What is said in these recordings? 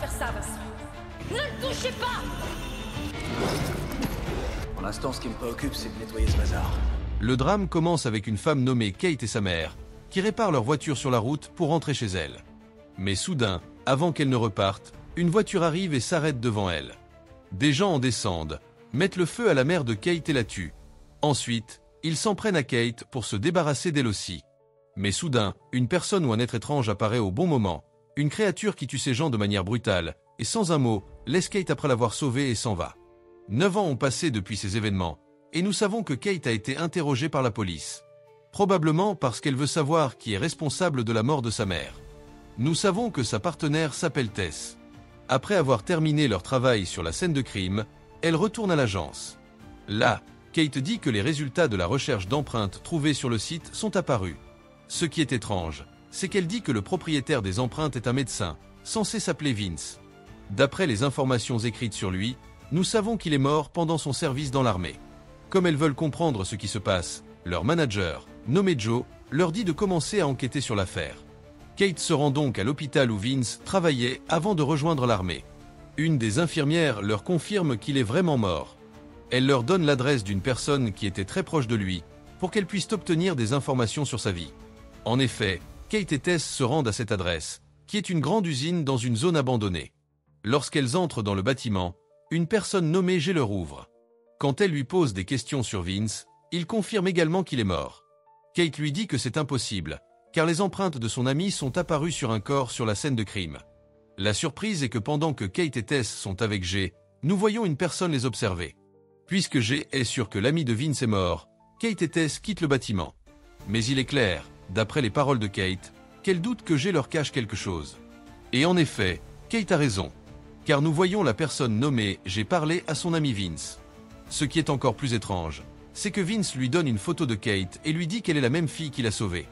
faire ça, Vincent. Ne le touchez pas! Pour l'instant, ce qui me préoccupe, c'est de nettoyer ce bazar. Le drame commence avec une femme nommée Kate et sa mère, qui réparent leur voiture sur la route pour rentrer chez elle. Mais soudain, avant qu'elle ne reparte, une voiture arrive et s'arrête devant elle. Des gens en descendent, mettent le feu à la mère de Kate et la tuent. Ensuite, ils s'en prennent à Kate pour se débarrasser d'elle aussi. Mais soudain, une personne ou un être étrange apparaît au bon moment, une créature qui tue ces gens de manière brutale, et sans un mot, laisse Kate après l'avoir sauvée et s'en va. 9 ans ont passé depuis ces événements, et nous savons que Kate a été interrogée par la police. Probablement parce qu'elle veut savoir qui est responsable de la mort de sa mère. Nous savons que sa partenaire s'appelle Tess. Après avoir terminé leur travail sur la scène de crime, elle retourne à l'agence. Là, Kate dit que les résultats de la recherche d'empreintes trouvées sur le site sont apparus. Ce qui est étrange, c'est qu'elle dit que le propriétaire des empreintes est un médecin, censé s'appeler Vince. D'après les informations écrites sur lui, nous savons qu'il est mort pendant son service dans l'armée. Comme elles veulent comprendre ce qui se passe, leur manager, nommé Joe, leur dit de commencer à enquêter sur l'affaire. Kate se rend donc à l'hôpital où Vince travaillait avant de rejoindre l'armée. Une des infirmières leur confirme qu'il est vraiment mort. Elle leur donne l'adresse d'une personne qui était très proche de lui, pour qu'elle puisse obtenir des informations sur sa vie. En effet, Kate et Tess se rendent à cette adresse, qui est une grande usine dans une zone abandonnée. Lorsqu'elles entrent dans le bâtiment, une personne nommée G leur ouvre. Quand elle lui pose des questions sur Vince, il confirme également qu'il est mort. Kate lui dit que c'est impossible, car les empreintes de son ami sont apparues sur un corps sur la scène de crime. La surprise est que pendant que Kate et Tess sont avec G, nous voyons une personne les observer. Puisque G est sûr que l'ami de Vince est mort, Kate et Tess quittent le bâtiment. Mais il est clair, d'après les paroles de Kate, qu'elle doute que G leur cache quelque chose. Et en effet, Kate a raison. Car nous voyons la personne nommée G parler à son ami Vince. Ce qui est encore plus étrange, c'est que Vince lui donne une photo de Kate et lui dit qu'elle est la même fille qu'il a sauvée.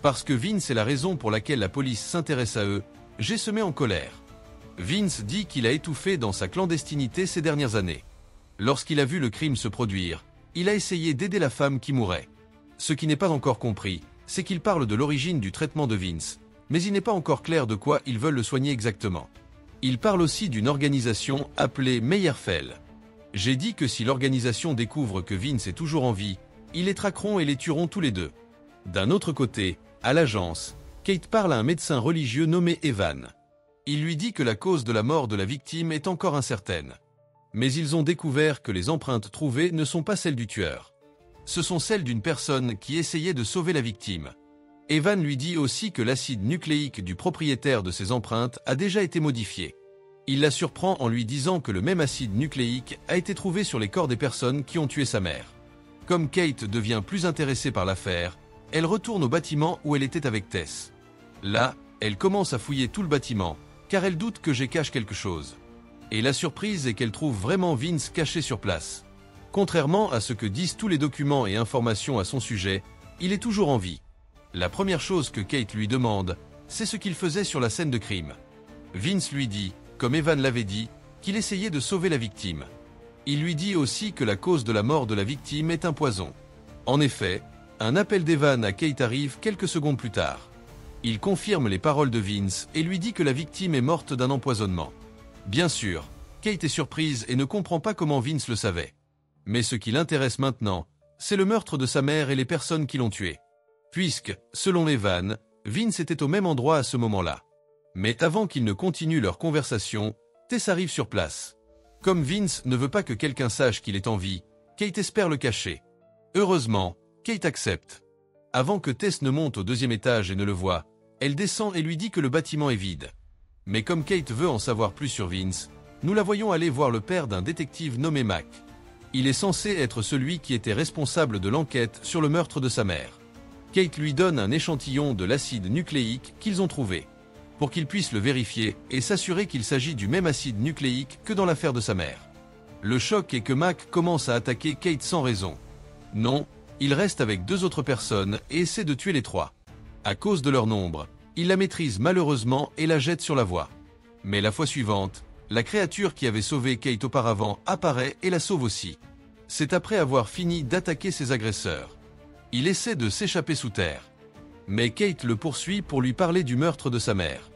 Parce que Vince est la raison pour laquelle la police s'intéresse à eux, G se met en colère. Vince dit qu'il a étouffé dans sa clandestinité ces dernières années. Lorsqu'il a vu le crime se produire, il a essayé d'aider la femme qui mourait. Ce qui n'est pas encore compris, c'est qu'il parle de l'origine du traitement de Vince, mais il n'est pas encore clair de quoi ils veulent le soigner exactement. Il parle aussi d'une organisation appelée Meyerfell. J'ai dit que si l'organisation découvre que Vince est toujours en vie, ils les traqueront et les tueront tous les deux. D'un autre côté, à l'agence, Kate parle à un médecin religieux nommé Evan. Il lui dit que la cause de la mort de la victime est encore incertaine. Mais ils ont découvert que les empreintes trouvées ne sont pas celles du tueur. Ce sont celles d'une personne qui essayait de sauver la victime. Evan lui dit aussi que l'acide nucléique du propriétaire de ces empreintes a déjà été modifié. Il la surprend en lui disant que le même acide nucléique a été trouvé sur les corps des personnes qui ont tué sa mère. Comme Kate devient plus intéressée par l'affaire, elle retourne au bâtiment où elle était avec Tess. Là, elle commence à fouiller tout le bâtiment, car elle doute que G cache quelque chose. Et la surprise est qu'elle trouve vraiment Vince caché sur place. Contrairement à ce que disent tous les documents et informations à son sujet, il est toujours en vie. La première chose que Kate lui demande, c'est ce qu'il faisait sur la scène de crime. Vince lui dit, comme Evan l'avait dit, qu'il essayait de sauver la victime. Il lui dit aussi que la cause de la mort de la victime est un poison. En effet, un appel d'Evan à Kate arrive quelques secondes plus tard. Il confirme les paroles de Vince et lui dit que la victime est morte d'un empoisonnement. Bien sûr, Kate est surprise et ne comprend pas comment Vince le savait. Mais ce qui l'intéresse maintenant, c'est le meurtre de sa mère et les personnes qui l'ont tué. Puisque, selon Evan, Vince était au même endroit à ce moment-là. Mais avant qu'ils ne continuent leur conversation, Tess arrive sur place. Comme Vince ne veut pas que quelqu'un sache qu'il est en vie, Kate espère le cacher. Heureusement, Kate accepte. Avant que Tess ne monte au 2e étage et ne le voie, elle descend et lui dit que le bâtiment est vide. Mais comme Kate veut en savoir plus sur Vince, nous la voyons aller voir le père d'un détective nommé Mac. Il est censé être celui qui était responsable de l'enquête sur le meurtre de sa mère. Kate lui donne un échantillon de l'acide nucléique qu'ils ont trouvé, pour qu'il puisse le vérifier et s'assurer qu'il s'agit du même acide nucléique que dans l'affaire de sa mère. Le choc est que Mac commence à attaquer Kate sans raison. Non, il reste avec 2 autres personnes et essaie de tuer les 3. À cause de leur nombre, il la maîtrise malheureusement et la jette sur la voie. Mais la fois suivante, la créature qui avait sauvé Kate auparavant apparaît et la sauve aussi. C'est après avoir fini d'attaquer ses agresseurs. Il essaie de s'échapper sous terre. Mais Kate le poursuit pour lui parler du meurtre de sa mère.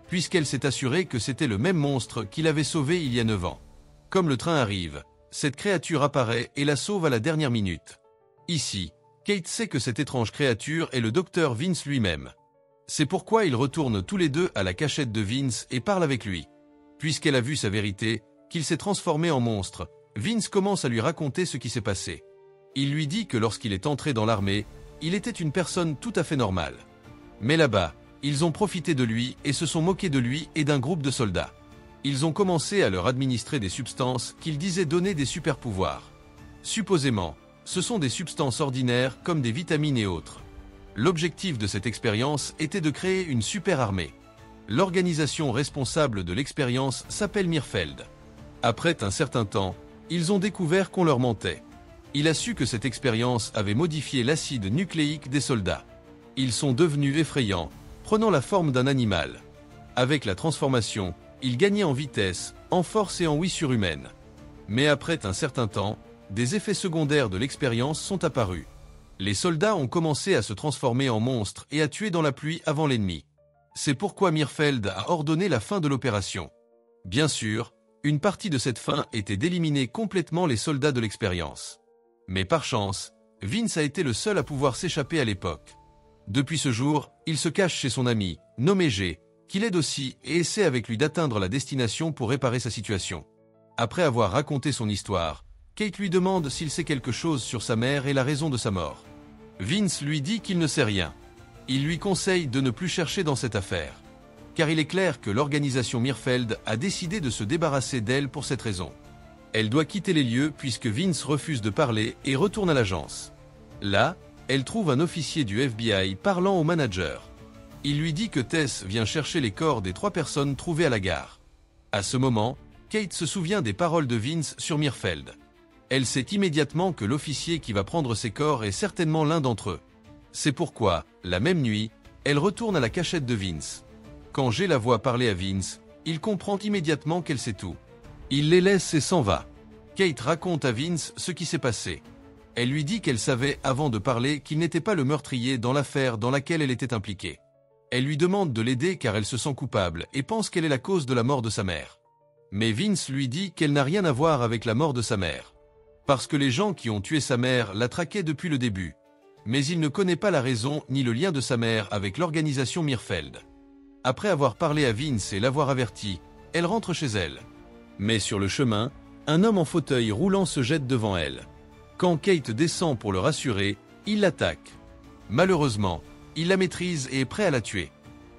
puisqu'elle s'est assurée que c'était le même monstre qui l'avait sauvé il y a 9 ans. Comme le train arrive, cette créature apparaît et la sauve à la dernière minute. Ici, Kate sait que cette étrange créature est le docteur Vince lui-même. C'est pourquoi ils retournent tous les deux à la cachette de Vince et parlent avec lui. Puisqu'elle a vu sa vérité, qu'il s'est transformé en monstre, Vince commence à lui raconter ce qui s'est passé. Il lui dit que lorsqu'il est entré dans l'armée, il était une personne tout à fait normale. Mais là-bas, ils ont profité de lui et se sont moqués de lui et d'un groupe de soldats. Ils ont commencé à leur administrer des substances qu'ils disaient donner des super-pouvoirs. Supposément, ce sont des substances ordinaires comme des vitamines et autres. L'objectif de cette expérience était de créer une super armée. L'organisation responsable de l'expérience s'appelle Mirfeld. Après un certain temps, ils ont découvert qu'on leur mentait. Il a su que cette expérience avait modifié l'acide nucléique des soldats. Ils sont devenus effrayants, prenant la forme d'un animal. Avec la transformation, ils gagnaient en vitesse, en force et en ouïe surhumaine. Mais après un certain temps, des effets secondaires de l'expérience sont apparus. Les soldats ont commencé à se transformer en monstres et à tuer dans la pluie avant l'ennemi. C'est pourquoi Mirfeld a ordonné la fin de l'opération. Bien sûr, une partie de cette fin était d'éliminer complètement les soldats de l'expérience. Mais par chance, Vince a été le seul à pouvoir s'échapper à l'époque. Depuis ce jour, il se cache chez son ami, nommé G, qui l'aide aussi et essaie avec lui d'atteindre la destination pour réparer sa situation. Après avoir raconté son histoire, Kate lui demande s'il sait quelque chose sur sa mère et la raison de sa mort. Vince lui dit qu'il ne sait rien. Il lui conseille de ne plus chercher dans cette affaire. Car il est clair que l'organisation Mirfeld a décidé de se débarrasser d'elle pour cette raison. Elle doit quitter les lieux puisque Vince refuse de parler et retourne à l'agence. Là, elle trouve un officier du FBI parlant au manager. Il lui dit que Tess vient chercher les corps des 3 personnes trouvées à la gare. À ce moment, Kate se souvient des paroles de Vince sur Mirfeld. Elle sait immédiatement que l'officier qui va prendre ces corps est certainement l'un d'entre eux. C'est pourquoi, la même nuit, elle retourne à la cachette de Vince. Quand G la voit parler à Vince, il comprend immédiatement qu'elle sait tout. Il les laisse et s'en va. Kate raconte à Vince ce qui s'est passé. Elle lui dit qu'elle savait avant de parler qu'il n'était pas le meurtrier dans l'affaire dans laquelle elle était impliquée. Elle lui demande de l'aider car elle se sent coupable et pense qu'elle est la cause de la mort de sa mère. Mais Vince lui dit qu'elle n'a rien à voir avec la mort de sa mère. Parce que les gens qui ont tué sa mère la traquaient depuis le début. Mais il ne connaît pas la raison ni le lien de sa mère avec l'organisation Mirfeld. Après avoir parlé à Vince et l'avoir averti, elle rentre chez elle. Mais sur le chemin, un homme en fauteuil roulant se jette devant elle. Quand Kate descend pour le rassurer, il l'attaque. Malheureusement, il la maîtrise et est prêt à la tuer.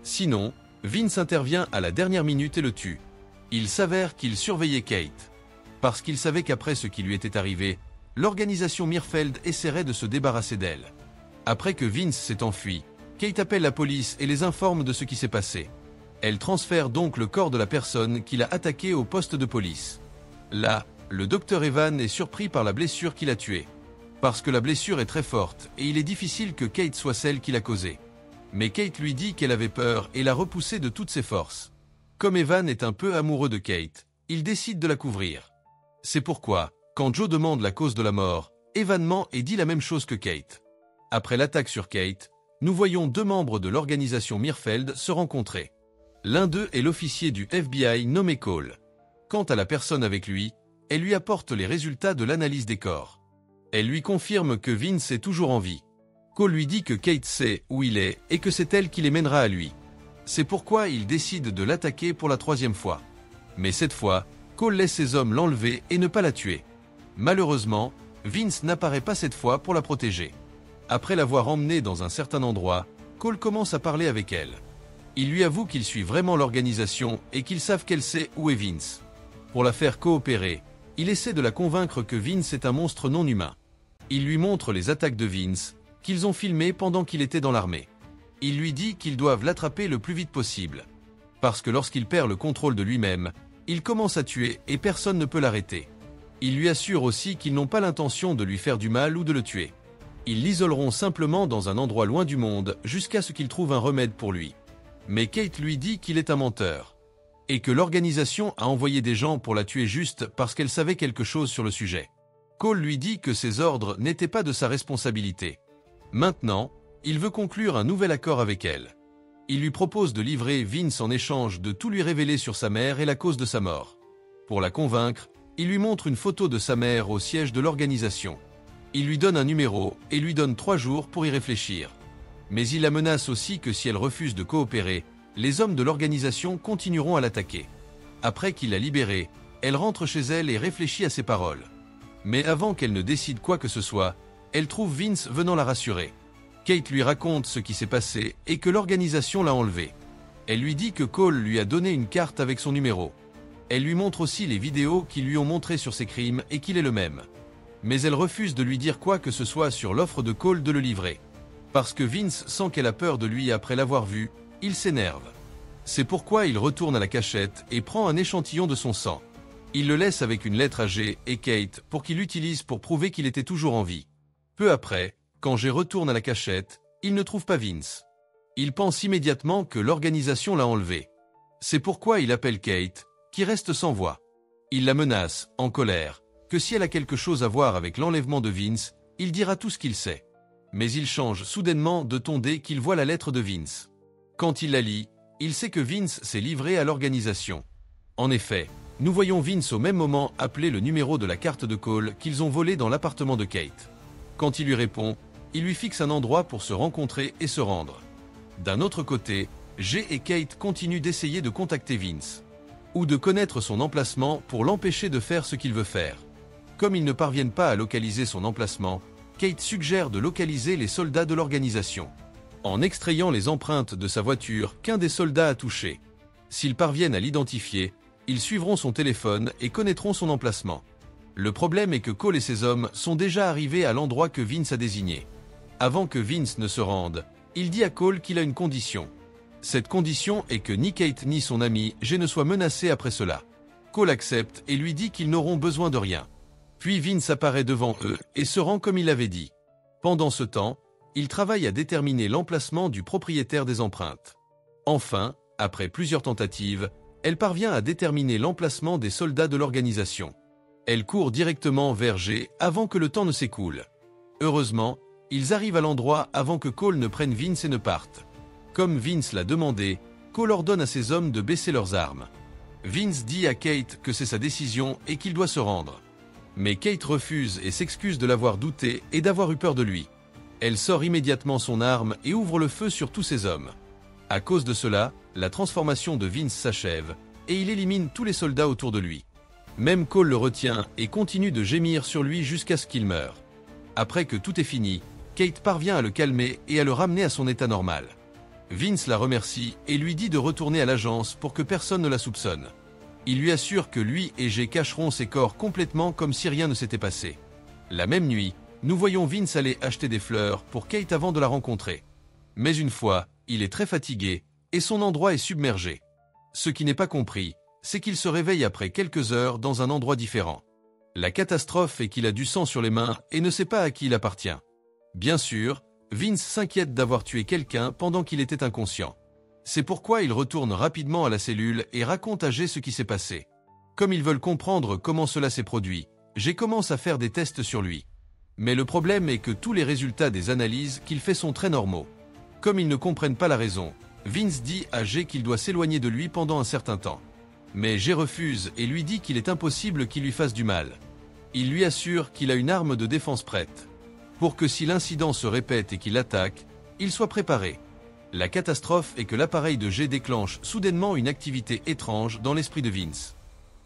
Sinon, Vince intervient à la dernière minute et le tue. Il s'avère qu'il surveillait Kate. Parce qu'il savait qu'après ce qui lui était arrivé, l'organisation Mirfeld essaierait de se débarrasser d'elle. Après que Vince s'est enfui, Kate appelle la police et les informe de ce qui s'est passé. Elle transfère donc le corps de la personne qui l'a attaqué au poste de police. Là, le docteur Evan est surpris par la blessure qui l'a tué. Parce que la blessure est très forte et il est difficile que Kate soit celle qui l'a causée. Mais Kate lui dit qu'elle avait peur et l'a repoussée de toutes ses forces. Comme Evan est un peu amoureux de Kate, il décide de la couvrir. C'est pourquoi, quand Joe demande la cause de la mort, Evan ment et dit la même chose que Kate. Après l'attaque sur Kate, nous voyons 2 membres de l'organisation Mirfeld se rencontrer. L'un d'eux est l'officier du FBI nommé Cole. Quant à la personne avec lui, elle lui apporte les résultats de l'analyse des corps. Elle lui confirme que Vince est toujours en vie. Cole lui dit que Kate sait où il est et que c'est elle qui les mènera à lui. C'est pourquoi il décide de l'attaquer pour la 3e fois. Mais cette fois, Cole laisse ses hommes l'enlever et ne pas la tuer. Malheureusement, Vince n'apparaît pas cette fois pour la protéger. Après l'avoir emmenée dans un certain endroit, Cole commence à parler avec elle. Il lui avoue qu'il suit vraiment l'organisation et qu'ils savent qu'elle sait où est Vince. Pour la faire coopérer, il essaie de la convaincre que Vince est un monstre non humain. Il lui montre les attaques de Vince, qu'ils ont filmées pendant qu'il était dans l'armée. Il lui dit qu'ils doivent l'attraper le plus vite possible. Parce que lorsqu'il perd le contrôle de lui-même, il commence à tuer et personne ne peut l'arrêter. Il lui assure aussi qu'ils n'ont pas l'intention de lui faire du mal ou de le tuer. Ils l'isoleront simplement dans un endroit loin du monde jusqu'à ce qu'il trouve un remède pour lui. Mais Kate lui dit qu'il est un menteur. Et que l'organisation a envoyé des gens pour la tuer juste parce qu'elle savait quelque chose sur le sujet. Cole lui dit que ses ordres n'étaient pas de sa responsabilité. Maintenant, il veut conclure un nouvel accord avec elle. Il lui propose de livrer Vince en échange de tout lui révéler sur sa mère et la cause de sa mort. Pour la convaincre, il lui montre une photo de sa mère au siège de l'organisation. Il lui donne un numéro et lui donne 3 jours pour y réfléchir. Mais il la menace aussi que si elle refuse de coopérer, les hommes de l'organisation continueront à l'attaquer. Après qu'il l'a libérée, elle rentre chez elle et réfléchit à ses paroles. Mais avant qu'elle ne décide quoi que ce soit, elle trouve Vince venant la rassurer. Kate lui raconte ce qui s'est passé et que l'organisation l'a enlevé. Elle lui dit que Cole lui a donné une carte avec son numéro. Elle lui montre aussi les vidéos qui lui ont montré sur ses crimes et qu'il est le même. Mais elle refuse de lui dire quoi que ce soit sur l'offre de Cole de le livrer. Parce que Vince sent qu'elle a peur de lui après l'avoir vu, il s'énerve. C'est pourquoi il retourne à la cachette et prend un échantillon de son sang. Il le laisse avec une lettre à G et Kate pour qu'il l'utilise pour prouver qu'il était toujours en vie. Peu après, quand G retourne à la cachette, il ne trouve pas Vince. Il pense immédiatement que l'organisation l'a enlevé. C'est pourquoi il appelle Kate, qui reste sans voix. Il la menace, en colère, que si elle a quelque chose à voir avec l'enlèvement de Vince, il dira tout ce qu'il sait. Mais il change soudainement de ton dès qu'il voit la lettre de Vince. Quand il la lit, il sait que Vince s'est livré à l'organisation. En effet, nous voyons Vince au même moment appeler le numéro de la carte de Cole qu'ils ont volé dans l'appartement de Kate. Quand il lui répond, il lui fixe un endroit pour se rencontrer et se rendre. D'un autre côté, G et Kate continuent d'essayer de contacter Vince. Ou de connaître son emplacement pour l'empêcher de faire ce qu'il veut faire. Comme ils ne parviennent pas à localiser son emplacement, Kate suggère de localiser les soldats de l'organisation. En extrayant les empreintes de sa voiture qu'un des soldats a touchées. S'ils parviennent à l'identifier, ils suivront son téléphone et connaîtront son emplacement. Le problème est que Cole et ses hommes sont déjà arrivés à l'endroit que Vince a désigné. Avant que Vince ne se rende, il dit à Cole qu'il a une condition. Cette condition est que ni Kate ni son ami G ne soient menacés après cela. Cole accepte et lui dit qu'ils n'auront besoin de rien. Puis Vince apparaît devant eux et se rend comme il l'avait dit. Pendant ce temps, il travaille à déterminer l'emplacement du propriétaire des empreintes. Enfin, après plusieurs tentatives, elle parvient à déterminer l'emplacement des soldats de l'organisation. Elle court directement vers G avant que le temps ne s'écoule. Heureusement, ils arrivent à l'endroit avant que Cole ne prenne Vince et ne parte. Comme Vince l'a demandé, Cole ordonne à ses hommes de baisser leurs armes. Vince dit à Kate que c'est sa décision et qu'il doit se rendre. Mais Kate refuse et s'excuse de l'avoir douté et d'avoir eu peur de lui. Elle sort immédiatement son arme et ouvre le feu sur tous ses hommes. À cause de cela, la transformation de Vince s'achève et il élimine tous les soldats autour de lui. Même Cole le retient et continue de gémir sur lui jusqu'à ce qu'il meure. Après que tout est fini, Kate parvient à le calmer et à le ramener à son état normal. Vince la remercie et lui dit de retourner à l'agence pour que personne ne la soupçonne. Il lui assure que lui et G cacheront ses corps complètement comme si rien ne s'était passé. La même nuit, nous voyons Vince aller acheter des fleurs pour Kate avant de la rencontrer. Mais une fois, il est très fatigué et son endroit est submergé. Ce qui n'est pas compris, c'est qu'il se réveille après quelques heures dans un endroit différent. La catastrophe est qu'il a du sang sur les mains et ne sait pas à qui il appartient. Bien sûr, Vince s'inquiète d'avoir tué quelqu'un pendant qu'il était inconscient. C'est pourquoi il retourne rapidement à la cellule et raconte à G ce qui s'est passé. Comme ils veulent comprendre comment cela s'est produit, G commence à faire des tests sur lui. Mais le problème est que tous les résultats des analyses qu'il fait sont très normaux. Comme ils ne comprennent pas la raison, Vince dit à G qu'il doit s'éloigner de lui pendant un certain temps. Mais G refuse et lui dit qu'il est impossible qu'il lui fasse du mal. Il lui assure qu'il a une arme de défense prête. Pour que si l'incident se répète et qu'il attaque, il soit préparé. La catastrophe est que l'appareil de G déclenche soudainement une activité étrange dans l'esprit de Vince.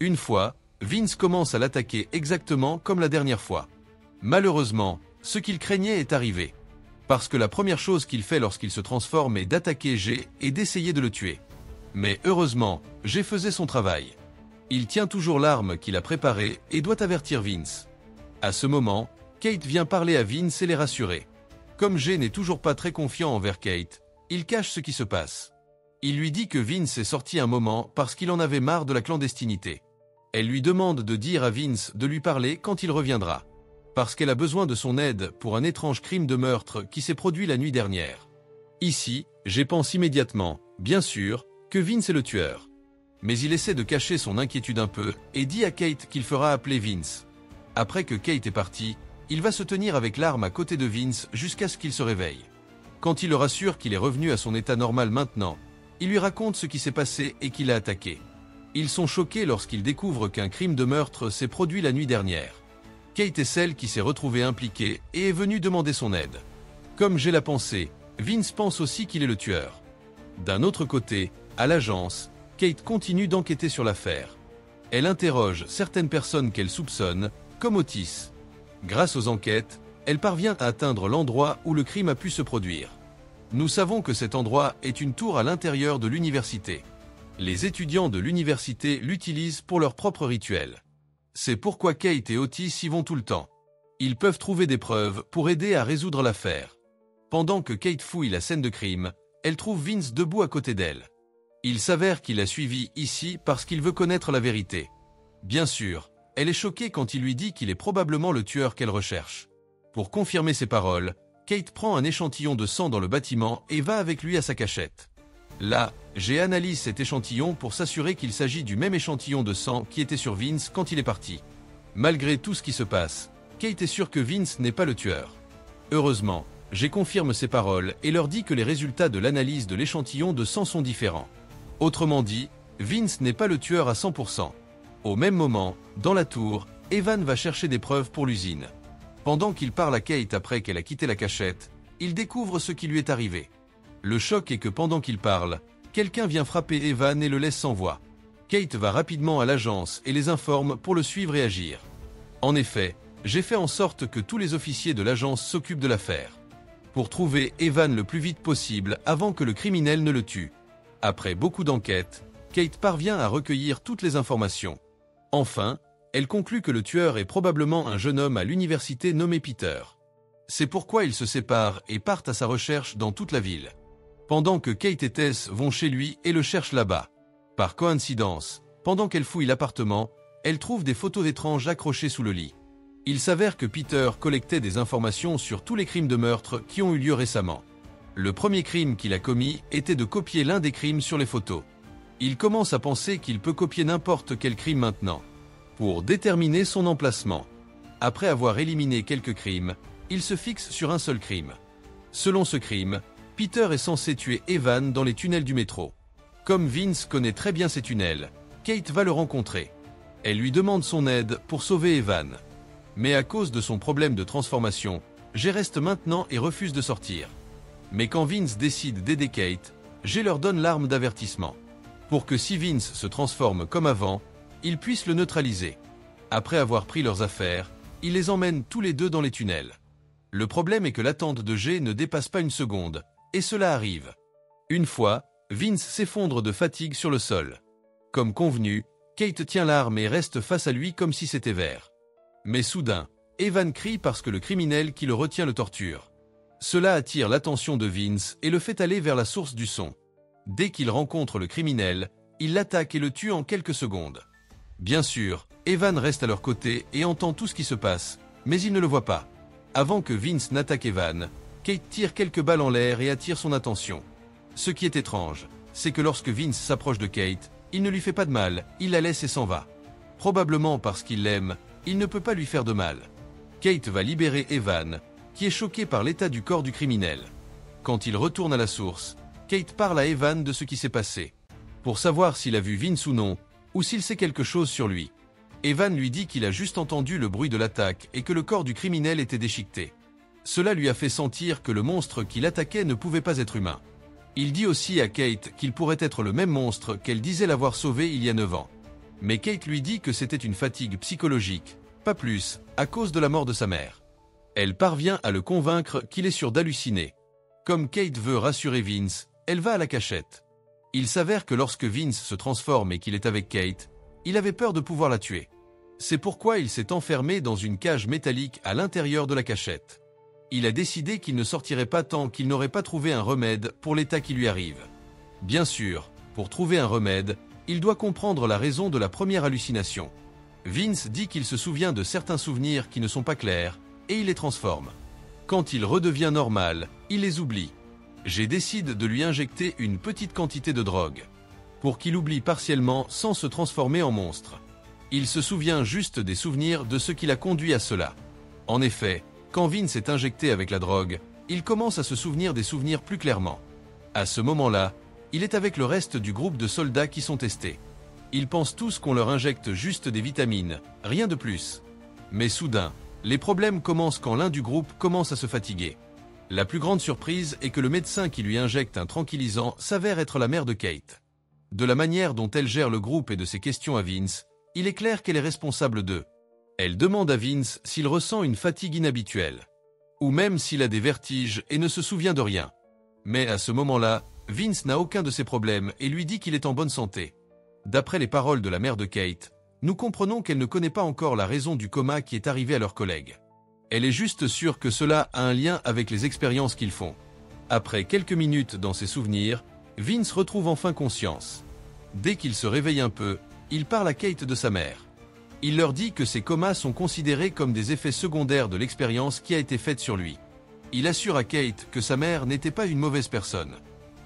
Une fois, Vince commence à l'attaquer exactement comme la dernière fois. Malheureusement, ce qu'il craignait est arrivé. Parce que la première chose qu'il fait lorsqu'il se transforme est d'attaquer G et d'essayer de le tuer. Mais heureusement, G faisait son travail. Il tient toujours l'arme qu'il a préparée et doit avertir Vince. À ce moment, Kate vient parler à Vince et les rassurer. Comme G n'est toujours pas très confiant envers Kate, il cache ce qui se passe. Il lui dit que Vince est sorti un moment parce qu'il en avait marre de la clandestinité. Elle lui demande de dire à Vince de lui parler quand il reviendra. Parce qu'elle a besoin de son aide pour un étrange crime de meurtre qui s'est produit la nuit dernière. Ici, G pense immédiatement, bien sûr, que Vince est le tueur. Mais il essaie de cacher son inquiétude un peu et dit à Kate qu'il fera appeler Vince. Après que Kate est partie, il va se tenir avec l'arme à côté de Vince jusqu'à ce qu'il se réveille. Quand il le rassure qu'il est revenu à son état normal maintenant, il lui raconte ce qui s'est passé et qui l'a attaqué. Ils sont choqués lorsqu'ils découvrent qu'un crime de meurtre s'est produit la nuit dernière. Kate est celle qui s'est retrouvée impliquée et est venue demander son aide. Comme j'ai la pensée, Vince pense aussi qu'il est le tueur. D'un autre côté, à l'agence, Kate continue d'enquêter sur l'affaire. Elle interroge certaines personnes qu'elle soupçonne, comme Otis. Grâce aux enquêtes, elle parvient à atteindre l'endroit où le crime a pu se produire. Nous savons que cet endroit est une tour à l'intérieur de l'université. Les étudiants de l'université l'utilisent pour leur propre rituel. C'est pourquoi Kate et Otis y vont tout le temps. Ils peuvent trouver des preuves pour aider à résoudre l'affaire. Pendant que Kate fouille la scène de crime, elle trouve Vince debout à côté d'elle. Il s'avère qu'il l'a suivi ici parce qu'il veut connaître la vérité. Bien sûr, elle est choquée quand il lui dit qu'il est probablement le tueur qu'elle recherche. Pour confirmer ses paroles, Kate prend un échantillon de sang dans le bâtiment et va avec lui à sa cachette. Là, Jay analyse cet échantillon pour s'assurer qu'il s'agit du même échantillon de sang qui était sur Vince quand il est parti. Malgré tout ce qui se passe, Kate est sûre que Vince n'est pas le tueur. Heureusement, Jay confirme ses paroles et leur dit que les résultats de l'analyse de l'échantillon de sang sont différents. Autrement dit, Vince n'est pas le tueur à 100%. Au même moment, dans la tour, Evan va chercher des preuves pour l'usine. Pendant qu'il parle à Kate après qu'elle a quitté la cachette, il découvre ce qui lui est arrivé. Le choc est que pendant qu'il parle, quelqu'un vient frapper Evan et le laisse sans voix. Kate va rapidement à l'agence et les informe pour le suivre et agir. En effet, j'ai fait en sorte que tous les officiers de l'agence s'occupent de l'affaire. Pour trouver Evan le plus vite possible avant que le criminel ne le tue. Après beaucoup d'enquêtes, Kate parvient à recueillir toutes les informations. Enfin, elle conclut que le tueur est probablement un jeune homme à l'université nommé Peter. C'est pourquoi ils se séparent et partent à sa recherche dans toute la ville. Pendant que Kate et Tess vont chez lui et le cherchent là-bas. Par coïncidence, pendant qu'elle fouille l'appartement, elle trouve des photos d'étranges accrochées sous le lit. Il s'avère que Peter collectait des informations sur tous les crimes de meurtre qui ont eu lieu récemment. Le premier crime qu'il a commis était de copier l'un des crimes sur les photos. Il commence à penser qu'il peut copier n'importe quel crime maintenant. Pour déterminer son emplacement. Après avoir éliminé quelques crimes, il se fixe sur un seul crime. Selon ce crime, Peter est censé tuer Evan dans les tunnels du métro. Comme Vince connaît très bien ces tunnels, Kate va le rencontrer. Elle lui demande son aide pour sauver Evan. Mais à cause de son problème de transformation, Jay reste maintenant et refuse de sortir. Mais quand Vince décide d'aider Kate, Jay leur donne l'arme d'avertissement. Pour que si Vince se transforme comme avant, ils puissent le neutraliser. Après avoir pris leurs affaires, ils les emmènent tous les deux dans les tunnels. Le problème est que l'attente de Jay ne dépasse pas une seconde, et cela arrive. Une fois, Vince s'effondre de fatigue sur le sol. Comme convenu, Kate tient l'arme et reste face à lui comme si c'était vert. Mais soudain, Evan crie parce que le criminel qui le retient le torture. Cela attire l'attention de Vince et le fait aller vers la source du son. Dès qu'il rencontre le criminel, il l'attaque et le tue en quelques secondes. Bien sûr, Evan reste à leur côté et entend tout ce qui se passe, mais il ne le voit pas. Avant que Vince n'attaque Evan, Kate tire quelques balles en l'air et attire son attention. Ce qui est étrange, c'est que lorsque Vince s'approche de Kate, il ne lui fait pas de mal, il la laisse et s'en va. Probablement parce qu'il l'aime, il ne peut pas lui faire de mal. Kate va libérer Evan, qui est choqué par l'état du corps du criminel. Quand il retourne à la source, Kate parle à Evan de ce qui s'est passé. Pour savoir s'il a vu Vince ou non, ou s'il sait quelque chose sur lui. Evan lui dit qu'il a juste entendu le bruit de l'attaque et que le corps du criminel était déchiqueté. Cela lui a fait sentir que le monstre qui l'attaquait ne pouvait pas être humain. Il dit aussi à Kate qu'il pourrait être le même monstre qu'elle disait l'avoir sauvé il y a 9 ans. Mais Kate lui dit que c'était une fatigue psychologique, pas plus, à cause de la mort de sa mère. Elle parvient à le convaincre qu'il est sûr d'halluciner. Comme Kate veut rassurer Vince, elle va à la cachette. Il s'avère que lorsque Vince se transforme et qu'il est avec Kate, il avait peur de pouvoir la tuer. C'est pourquoi il s'est enfermé dans une cage métallique à l'intérieur de la cachette. Il a décidé qu'il ne sortirait pas tant qu'il n'aurait pas trouvé un remède pour l'état qui lui arrive. Bien sûr, pour trouver un remède, il doit comprendre la raison de la première hallucination. Vince dit qu'il se souvient de certains souvenirs qui ne sont pas clairs, et il les transforme. Quand il redevient normal, il les oublie. J'ai décidé de lui injecter une petite quantité de drogue, pour qu'il oublie partiellement sans se transformer en monstre. Il se souvient juste des souvenirs de ce qui l'a conduit à cela. En effet, quand Vince est injecté avec la drogue, il commence à se souvenir des souvenirs plus clairement. À ce moment-là, il est avec le reste du groupe de soldats qui sont testés. Ils pensent tous qu'on leur injecte juste des vitamines, rien de plus. Mais soudain, les problèmes commencent quand l'un du groupe commence à se fatiguer. La plus grande surprise est que le médecin qui lui injecte un tranquillisant s'avère être la mère de Kate. De la manière dont elle gère le groupe et de ses questions à Vince, il est clair qu'elle est responsable d'eux. Elle demande à Vince s'il ressent une fatigue inhabituelle, ou même s'il a des vertiges et ne se souvient de rien. Mais à ce moment-là, Vince n'a aucun de ces problèmes et lui dit qu'il est en bonne santé. D'après les paroles de la mère de Kate, nous comprenons qu'elle ne connaît pas encore la raison du coma qui est arrivé à leurs collègues. Elle est juste sûre que cela a un lien avec les expériences qu'ils font. Après quelques minutes dans ses souvenirs, Vince retrouve enfin conscience. Dès qu'il se réveille un peu, il parle à Kate de sa mère. Il leur dit que ces comas sont considérés comme des effets secondaires de l'expérience qui a été faite sur lui. Il assure à Kate que sa mère n'était pas une mauvaise personne.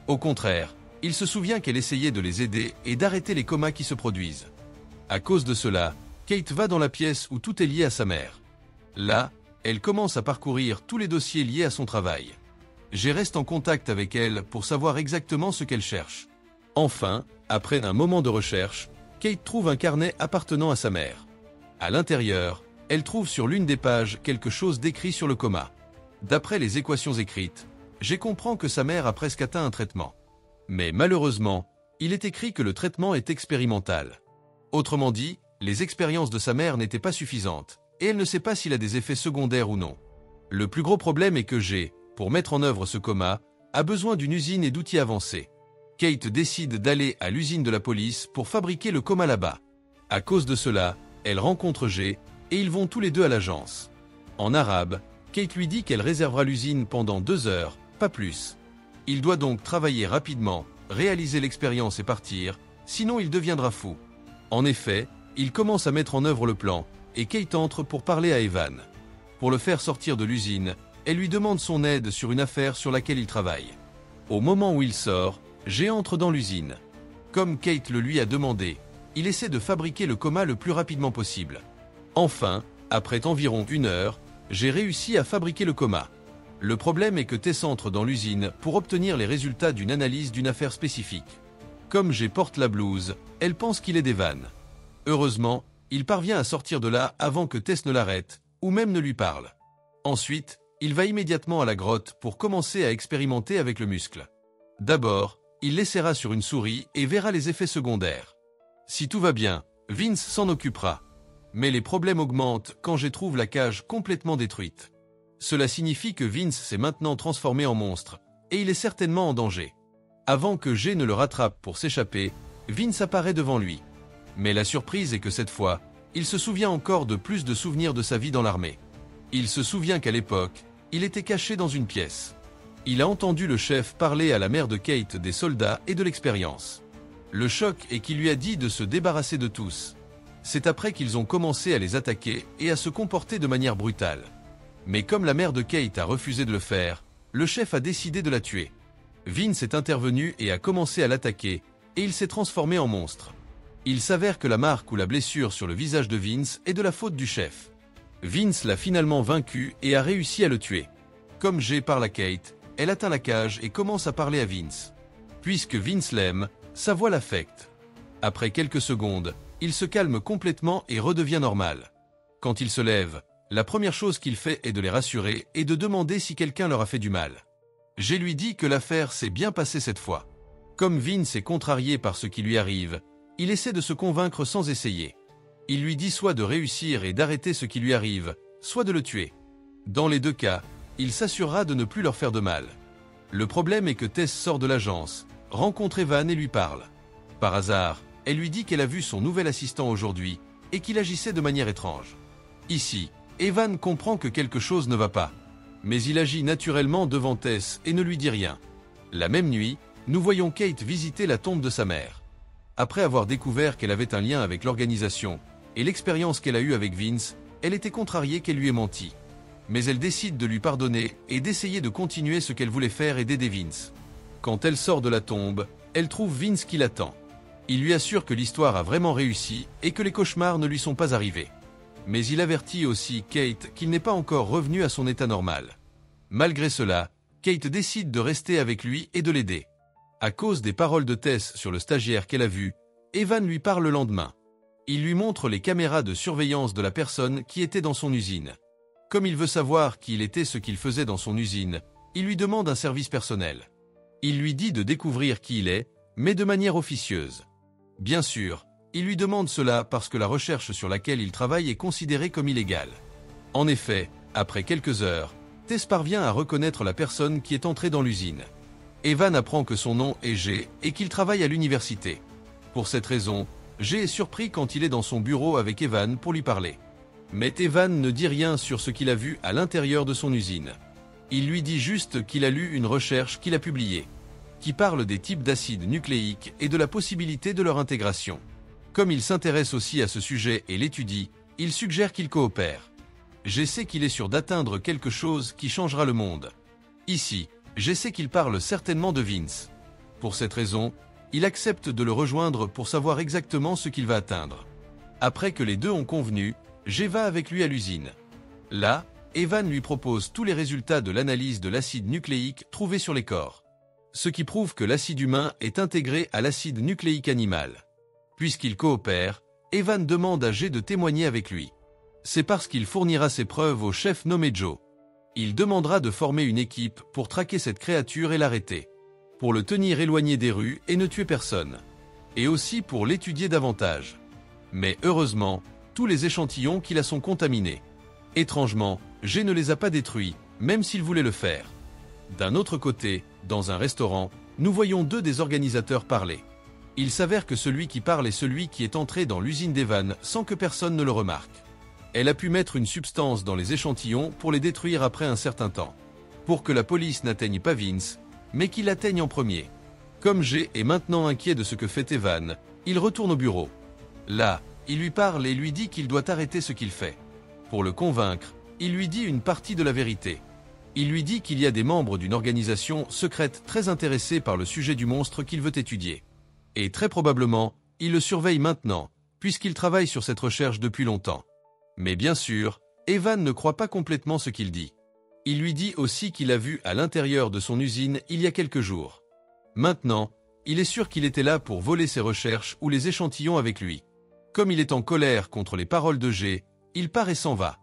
Au contraire, il se souvient qu'elle essayait de les aider et d'arrêter les comas qui se produisent. À cause de cela, Kate va dans la pièce où tout est lié à sa mère. Là, elle commence à parcourir tous les dossiers liés à son travail. Jay reste en contact avec elle pour savoir exactement ce qu'elle cherche. Enfin, après un moment de recherche, Kate trouve un carnet appartenant à sa mère. À l'intérieur, elle trouve sur l'une des pages quelque chose d'écrit sur le coma. D'après les équations écrites, Jay comprend que sa mère a presque atteint un traitement. Mais malheureusement, il est écrit que le traitement est expérimental. Autrement dit, les expériences de sa mère n'étaient pas suffisantes, et elle ne sait pas s'il a des effets secondaires ou non. Le plus gros problème est que Jay, pour mettre en œuvre ce coma, a besoin d'une usine et d'outils avancés. Kate décide d'aller à l'usine de la police pour fabriquer le coma là-bas. À cause de cela, elle rencontre Jay, et ils vont tous les deux à l'agence. En arabe, Kate lui dit qu'elle réservera l'usine pendant 2 heures, pas plus. Il doit donc travailler rapidement, réaliser l'expérience et partir, sinon il deviendra fou. En effet, il commence à mettre en œuvre le plan, et Kate entre pour parler à Evan. Pour le faire sortir de l'usine, elle lui demande son aide sur une affaire sur laquelle il travaille. Au moment où il sort, Jay entre dans l'usine. Comme Kate le lui a demandé, il essaie de fabriquer le coma le plus rapidement possible. Enfin, après environ 1 heure, Jay réussit à fabriquer le coma. Le problème est que Tess entre dans l'usine pour obtenir les résultats d'une analyse d'une affaire spécifique. Comme Jay porte la blouse, elle pense qu'il est d'Evan. Heureusement, il parvient à sortir de là avant que Tess ne l'arrête, ou même ne lui parle. Ensuite, il va immédiatement à la grotte pour commencer à expérimenter avec le muscle. D'abord, il l'essaiera sur une souris et verra les effets secondaires. Si tout va bien, Vince s'en occupera. Mais les problèmes augmentent quand Jay trouve la cage complètement détruite. Cela signifie que Vince s'est maintenant transformé en monstre, et il est certainement en danger. Avant que Jay ne le rattrape pour s'échapper, Vince apparaît devant lui. Mais la surprise est que cette fois, il se souvient encore de plus de souvenirs de sa vie dans l'armée. Il se souvient qu'à l'époque, il était caché dans une pièce. Il a entendu le chef parler à la mère de Kate des soldats et de l'expérience. Le choc est qu'il lui a dit de se débarrasser de tous. C'est après qu'ils ont commencé à les attaquer et à se comporter de manière brutale. Mais comme la mère de Kate a refusé de le faire, le chef a décidé de la tuer. Vince est intervenu et a commencé à l'attaquer, et il s'est transformé en monstre. Il s'avère que la marque ou la blessure sur le visage de Vince est de la faute du chef. Vince l'a finalement vaincu et a réussi à le tuer. Comme Jay parle à Kate, elle atteint la cage et commence à parler à Vince. Puisque Vince l'aime, sa voix l'affecte. Après quelques secondes, il se calme complètement et redevient normal. Quand il se lève, la première chose qu'il fait est de les rassurer et de demander si quelqu'un leur a fait du mal. Jay lui dit que l'affaire s'est bien passée cette fois. Comme Vince est contrarié par ce qui lui arrive, il essaie de se convaincre sans essayer. Il lui dit soit de réussir et d'arrêter ce qui lui arrive, soit de le tuer. Dans les 2 cas, il s'assurera de ne plus leur faire de mal. Le problème est que Tess sort de l'agence, rencontre Evan et lui parle. Par hasard, elle lui dit qu'elle a vu son nouvel assistant aujourd'hui et qu'il agissait de manière étrange. Ici, Evan comprend que quelque chose ne va pas. Mais il agit naturellement devant Tess et ne lui dit rien. La même nuit, nous voyons Kate visiter la tombe de sa mère. Après avoir découvert qu'elle avait un lien avec l'organisation et l'expérience qu'elle a eue avec Vince, elle était contrariée qu'elle lui ait menti. Mais elle décide de lui pardonner et d'essayer de continuer ce qu'elle voulait faire et d'aider Vince. Quand elle sort de la tombe, elle trouve Vince qui l'attend. Il lui assure que l'histoire a vraiment réussi et que les cauchemars ne lui sont pas arrivés. Mais il avertit aussi Kate qu'il n'est pas encore revenu à son état normal. Malgré cela, Kate décide de rester avec lui et de l'aider. À cause des paroles de Tess sur le stagiaire qu'elle a vu, Evan lui parle le lendemain. Il lui montre les caméras de surveillance de la personne qui était dans son usine. Comme il veut savoir qui il était, ce qu'il faisait dans son usine, il lui demande un service personnel. Il lui dit de découvrir qui il est, mais de manière officieuse. Bien sûr, il lui demande cela parce que la recherche sur laquelle il travaille est considérée comme illégale. En effet, après quelques heures, Tess parvient à reconnaître la personne qui est entrée dans l'usine. Evan apprend que son nom est G et qu'il travaille à l'université. Pour cette raison, G est surpris quand il est dans son bureau avec Evan pour lui parler. Mais Evan ne dit rien sur ce qu'il a vu à l'intérieur de son usine. Il lui dit juste qu'il a lu une recherche qu'il a publiée, qui parle des types d'acides nucléiques et de la possibilité de leur intégration. Comme il s'intéresse aussi à ce sujet et l'étudie, il suggère qu'il coopère. G sait qu'il est sûr d'atteindre quelque chose qui changera le monde. Ici, G sait qu'il parle certainement de Vince. Pour cette raison, il accepte de le rejoindre pour savoir exactement ce qu'il va atteindre. Après que les deux ont convenu, G va avec lui à l'usine. Là, Evan lui propose tous les résultats de l'analyse de l'acide nucléique trouvé sur les corps. Ce qui prouve que l'acide humain est intégré à l'acide nucléique animal. Puisqu'il coopère, Evan demande à G de témoigner avec lui. C'est parce qu'il fournira ses preuves au chef nommé Joe. Il demandera de former une équipe pour traquer cette créature et l'arrêter. Pour le tenir éloigné des rues et ne tuer personne. Et aussi pour l'étudier davantage. Mais heureusement, tous les échantillons qu'il a sont contaminés. Étrangement, G ne les a pas détruits, même s'il voulait le faire. D'un autre côté, dans un restaurant, nous voyons deux des organisateurs parler. Il s'avère que celui qui parle est celui qui est entré dans l'usine d'Evan sans que personne ne le remarque. Elle a pu mettre une substance dans les échantillons pour les détruire après un certain temps. Pour que la police n'atteigne pas Vince, mais qu'il l'atteigne en premier. Comme G est maintenant inquiet de ce que fait Evan, il retourne au bureau. Là, il lui parle et lui dit qu'il doit arrêter ce qu'il fait. Pour le convaincre, il lui dit une partie de la vérité. Il lui dit qu'il y a des membres d'une organisation secrète très intéressés par le sujet du monstre qu'il veut étudier. Et très probablement, il le surveille maintenant, puisqu'il travaille sur cette recherche depuis longtemps. Mais bien sûr, Evan ne croit pas complètement ce qu'il dit. Il lui dit aussi qu'il a vu à l'intérieur de son usine il y a quelques jours. Maintenant, il est sûr qu'il était là pour voler ses recherches ou les échantillons avec lui. Comme il est en colère contre les paroles de G, il part et s'en va.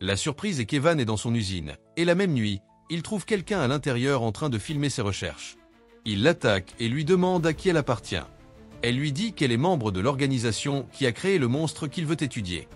La surprise est qu'Evan est dans son usine, et la même nuit, il trouve quelqu'un à l'intérieur en train de filmer ses recherches. Il l'attaque et lui demande à qui elle appartient. Elle lui dit qu'elle est membre de l'organisation qui a créé le monstre qu'il veut étudier.